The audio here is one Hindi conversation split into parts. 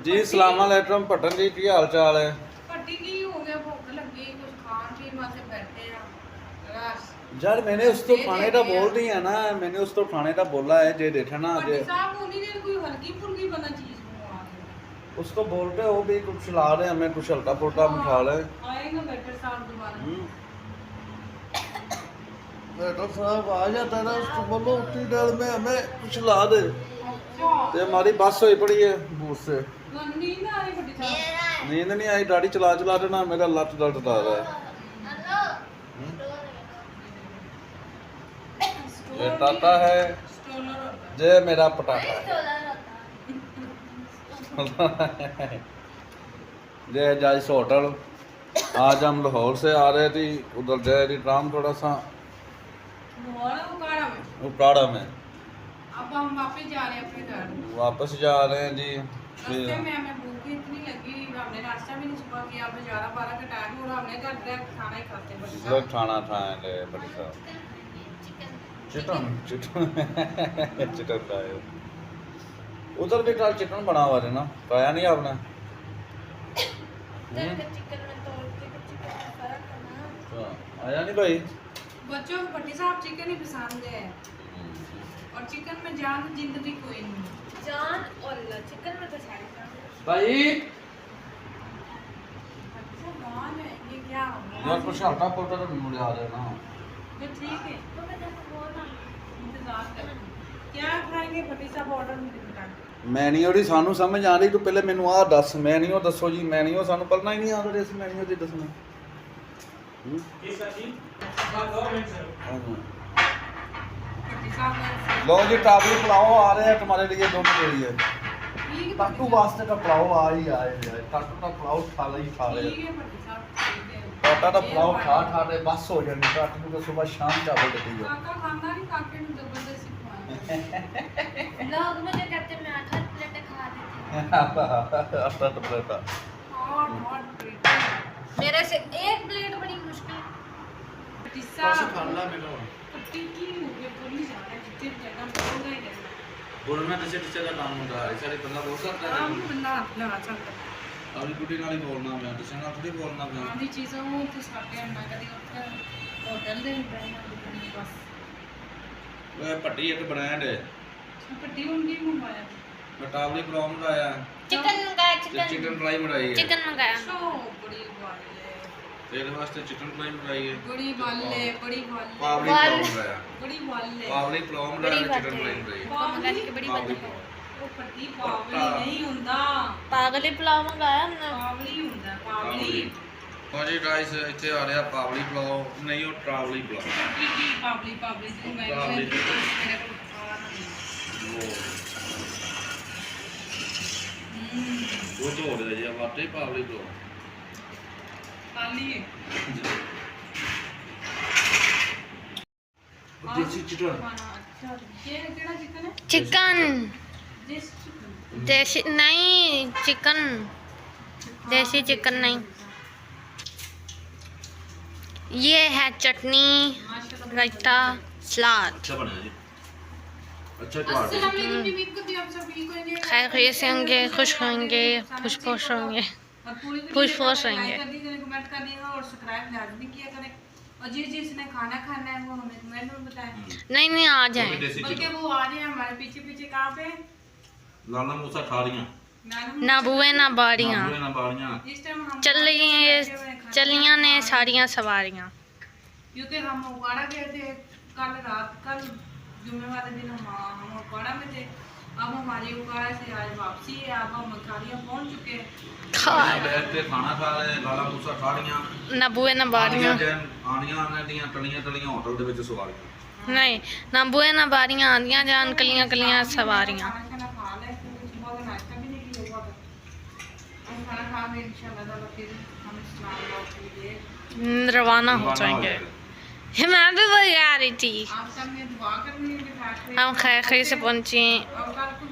जी सलाम अलैकुम पटन जी की हाल चाल है? पट्टी की हो गया, भूख लगी, कुछ खान पीन वास्ते बैठे हैं रस। यार मैंने उसको खाने का बोल दी है ना, मैंने उसको खाने का बोला है जे देखा ना जे पट्टी साहब उन्हीं ने कोई हल्की फुल्की बना चीज मंगवा दो। उसको बोल रहे हो भी कुछ खिला रहे हैं, हमें कुछ हल्का फुल्का हम खा रहे हैं। आएगा बेटर साहब दोबारा। डॉक्टर साहब आ जाता है ना, उसको बोलो उतनी देर में हमें कुछ ला दे। अच्छा ते हमारी बस हुई पड़ी है भूत से, नींद आ रही पट्टी साहब? नींद नहीं आई, गाड़ी चला चला के ना मेरा लत दर्द आ रहा है। ये टाटा है, स्टोलर होता है। जे मेरा पटाखा है। जय जाइस होटल। आज हम लाहौर से आ रहे थे, उधर जय राम थोड़ा सा लाहौर है उकाड़ा में। उकाड़ा में। अब हम वापस जा रहे हैं अपने घर। वापस जा रहे हैं जी। रास्ते में हमें भूख इतनी लगी, हमने नाश्ता भी नहीं सुबह किया, अब 11-12 का टाइम हो रहा, हमने घर डायरेक्ट खाना ही खाते हैं पट्टी लोग साहब। खाना खाएंगे बड़ी साहब। चिकन चिकन चिकन खाए। उधर भी कल चिकन बना हुआ है ना, खाया नहीं आपने? आया नहीं भाई? बच्चों को पट्टी साहब चिकन ही पसंद है, और चिकन में जान जिंदगी कोई नहीं। जान और चिकन में तो सारी जान। भाई अच्छा कौन है ये, क्या हो गया? यार कुछ हल्का फुल्का तो मुझे आ रहा है ना। तो ठीक है, तो मैं तेरे को बोलना इंतजार कर। क्या खाएंगे पट्टी साहब, ऑर्डर में बता। ਮੈਨੀਓ ਦੀ ਸਾਨੂੰ ਸਮਝ ਆ ਰਹੀ, ਤੂੰ ਪਹਿਲੇ ਮੈਨੂੰ ਆਹ ਦੱਸ ਮੈਨੀਓ ਦੱਸੋ ਜੀ। ਮੈਨੀਓ ਸਾਨੂੰ ਪੜਨਾ ਹੀ ਨਹੀਂ ਆਉਂਦਾ, ਇਸ ਮੈਨੀਓ ਦੀ ਦੱਸਣਾ। पट्टी साहब लो जी टाबली पुलाव आ रहे हैं तुम्हारे लिए, दोनों के लिए। ठीक है टाटू वास्ते का पुलाव आ ही आए हैं, टाटू का पुलाव खा ले ही खा ले। ठीक है पट्टी साहब, ठीक है। टाटा का पुलाव खा खा के बस हो जानी, टाटू को सुबह शाम चावल देती है। काका खाना नहीं, काके ने जबरदस्ती खुआया। लोग मुझे कहते मैं 8 प्लेट खा देती after the break hot hot plate. मेरे से एक प्लेट बड़ी मुश्किल। पट्टी बस साहब खा ला मेरा पट्टी की हो गया, बोल नहीं जा रहा, जितने जगह बोलना ही रहना। बोलना किसी किसी का काम होता है, सारे बंदा बोल सकता आम है। बंदा लगा सकता है। अभी बुढ़ी नाली बोलना मैं किसी ना थोड़ी बोलना मैं। आदि चीज़ों तो साके अंडा कभी उत्तर होटल दे भी बैठना दुकान बस। वो पट्टी एक ब्रांड है, पट्टी उनकी मंगवाया। टावली पुलाव मंगाया, चिकन मंगाया, चिकन फ्राई मंगाई है। चिकन मंगाया। सो बड़ी बाले, तेरे वास्ते चिकन फ्राई मंगाई है। बड़ी बाले, बड़ी बाले, पावली पुलाव मंगाया, बड़ी बाले। पावली पुलाव मंगाया, बड़ी बात चिकन है। फ्राई मंगाई है। वो मंगाने की बड़ी बात पावली है। पुलाव। वो पट्टी पावली नहीं हुंदा, पागले पुलाव मंगाया हमने। पावली हुंदा, पावली। हाँ जी गाइस, ਇੱਥੇ आ रहा पावली पुलाव, नहीं वो ट्रावली पुलाव। की पावली पावली तो मैं पावली। मेरे को खाना नहीं। वो तो हो रहा है वाकई पावली पुलाव। खाली है। देसी चिकन, अच्छा ये केड़ा चिकन है? चिकन देसी चिकन। देसी नहीं, चिकन देसी चिकन नहीं। ये है चटनी, माशाल्लाह। रायता, सलाद। अच्छा बना जी, अच्छा अस्सलाम वालेकुम जी, उम्मीद करती हूँ आप सभी को खैर खैरियत से होंगे, खुश होंगे, खुश खुश होंगे। खुश खुश रहेंगे। कमेंट कर दीजिएगा और सब्सक्राइब लाजमी किया करें, और जिसने खाना खाना है वो हमें कमेंट में बताएं। नहीं नहीं, आ जाए। देसी बल्कि चिकन वो आ रहे हैं हमारे पीछे पीछे। कहाँ पे? लाला मूसा खा रही हैं, ना बुए ना बारियां, ना बुरे ना बाड़ियां। इस टाइम हम चल रही हैं ये, चलियां ने सारियां सवारियां। क्योंकि हम उकाड़ा गए थे कल रात, कल जुम्मे वाले दिन हम उकाड़ा में थे। अब हमारी उकाड़ा से आज वापसी है, अब हम खालियाँ पहुँच चुके हैं। बैठ के खाना खा रहे हैं, लाला मूसा खा रही हैं। ना बुए ना बारियां, आनियां आने दियां तलियां तलियां होटल दे विच सवारियां। नहीं ना बुए ना बारियां, आंदियां जान कलियां कलियां सवारियां। खाना खाना खा ले, क्योंकि सुबह का नाश्ता भी नहीं किया हुआ था। हम खाना खा के इंशाल्लाह ताला फिर हम इस्लामाबाद के लिए रवाना हो जाएंगे। मैं भी वही आ रही थी। आप सब ने दुआ करनी है कि फैक्ट्री हम खैर खैर से पहुंचे। और कल को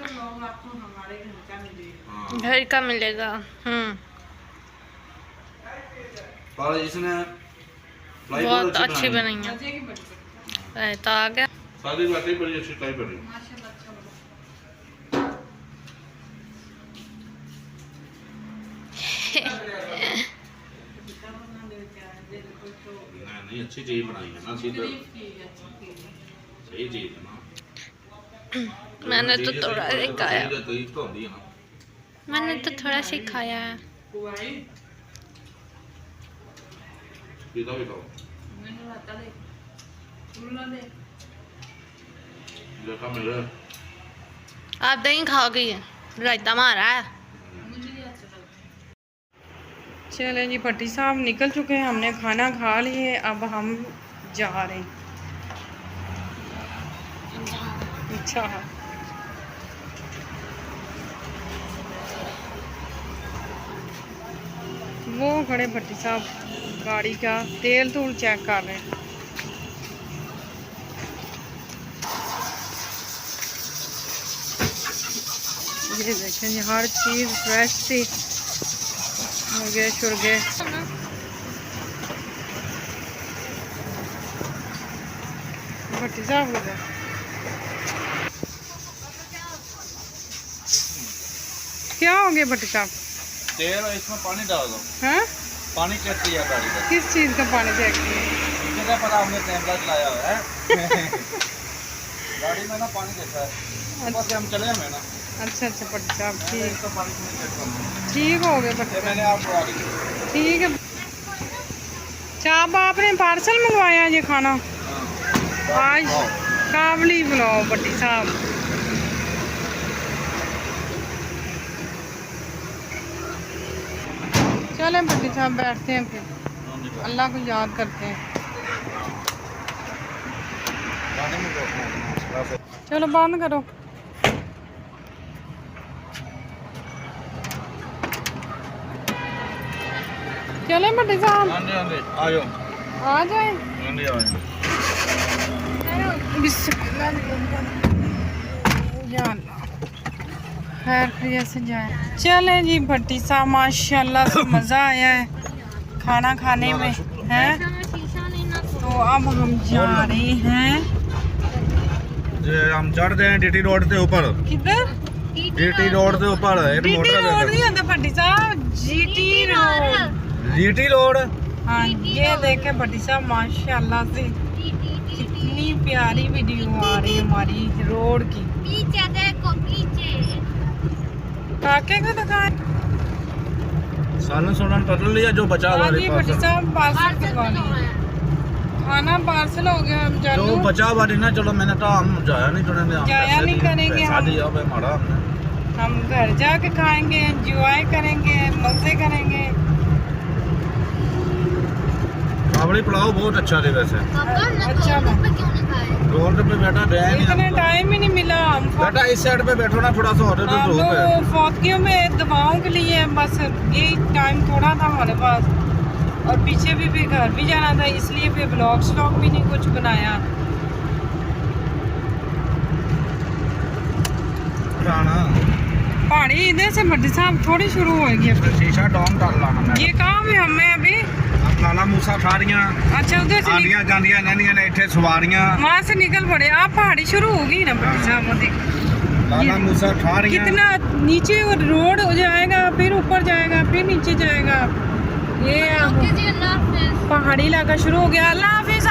लोग आपको हमारे घर का मिलेगा। घर का मिलेगा। पर इसने बहुत अच्छी बनाई है। मजे की बड़ी रायता आ गया। सारी बातें बड़ी अच्छी ट्राई करी। माशाल्लाह, अच्छा लगा। नहीं अच्छी चीज बनाई है ना सीधे सही चीज है ना मैंने तो थोड़ा सिखाया तो ही तो होती है ना मैंने तो थोड़ा सिखाया है पीता भी खाओ देखा मेरे आप दही खाओगे रायता मारा है। चले जी भट्टी साहब निकल चुके हैं, हमने खाना खा लिए, अब हम जा रहे हैं। अच्छा वो खड़े भट्टी साहब गाड़ी का तेल तूल चेक कर रहे हैं। ये देखें जी हर चीज़ फ्रेश थी, मुर्गे शुर्गे। भट्टी साहब हो गया। क्या हो गया भट्टी साहब? तेल इसमें पानी डाल दो। हैं? पानी चेक किया गाड़ी का। किस चीज़ का पानी चेक किया? मुझे क्या पता, हमने कैमरा चलाया हुआ है गाड़ी में ना पानी देखा है, बस हम चले हमें ना। अच्छा अच्छा भट्टी साहब ठीक तो पानी में चेक कर लो। ठीक हो गए भट्टी ये मैंने साहब आपको आ रही ठीक है। चाप आपने पार्सल मंगवाया ये खाना आज? काबली बुलाओ भट्टी साहब। चलें भट्टी साहब बैठते हैं, फिर अल्लाह को याद करते हैं। चलो बंद करो। चलें भट्टी साहब हाँ जी आ जाओ। आ जाए। हाँ जी आ जाओ। खैर खैरियत से जाए। चले जी भट्टी साहब माशाल्लाह से मज़ा आया है खाना खाने में है। तो अब हम जा रहे हैं, हम चढ़ गए डीटी रोड के ऊपर। किधर? डीटी रोड के ऊपर जीटी रोड नहीं होता भट्टी साहब, जीटी रोड। GT road. हाँ ये देखे भट्टी साहब माशाल्लाह से कितनी प्यारी वीडियो आ रही है हमारी रोड की। पीछे देखो पीछे काके को दिखा। सालन सोलन पकड़ लिया जो बचा हुआ जी भट्टी साहब पार्सल करवा लिया, खाना पार्सल हो गया। हम जो चालू बचा हुआ ना, चलो मैंने तो हम जाया नहीं जाया नहीं करेंगे हम। दिया भाई मारा हमने। हम घर जाके खाएंगे, एंजॉय करेंगे, मजे करेंगे। काबली पुलाव बहुत अच्छा थी वैसे। अच्छा रोड पे बैठा गया नहीं इतना हम। टाइम ही नहीं मिला। हम बेटा इस साइड पे बैठो ना, थोड़ा सा और हम धूप है। लोग फौतगियों में दवाओं के लिए बस यही टाइम थोड़ा था हमारे पास, और पीछे भी घर भी जाना था, इसलिए फिर ब्लॉग स्लॉग भी नहीं कुछ बनाया। पहाड़ी इधर से भट्टी साहब थोड़ी शुरू होगी अभी। शीशा डाउन कर लाना मैं। ये काम है हमें अभी। लाला मूसा सारियां अच्छा उधर से आलियां जांदियां नैनियां ने इत्थे सवारियां वहाँ से निकल पड़े। आप पहाड़ी शुरू होगी ना भट्टी साहब, वो देखो लाला मूसा सारियां। कितना नीचे रोड हो जाएगा, फिर ऊपर जाएगा, फिर नीचे जाएगा। ये अब पहाड़ी इलाका शुरू हो गया। अल्लाह हाफिज़।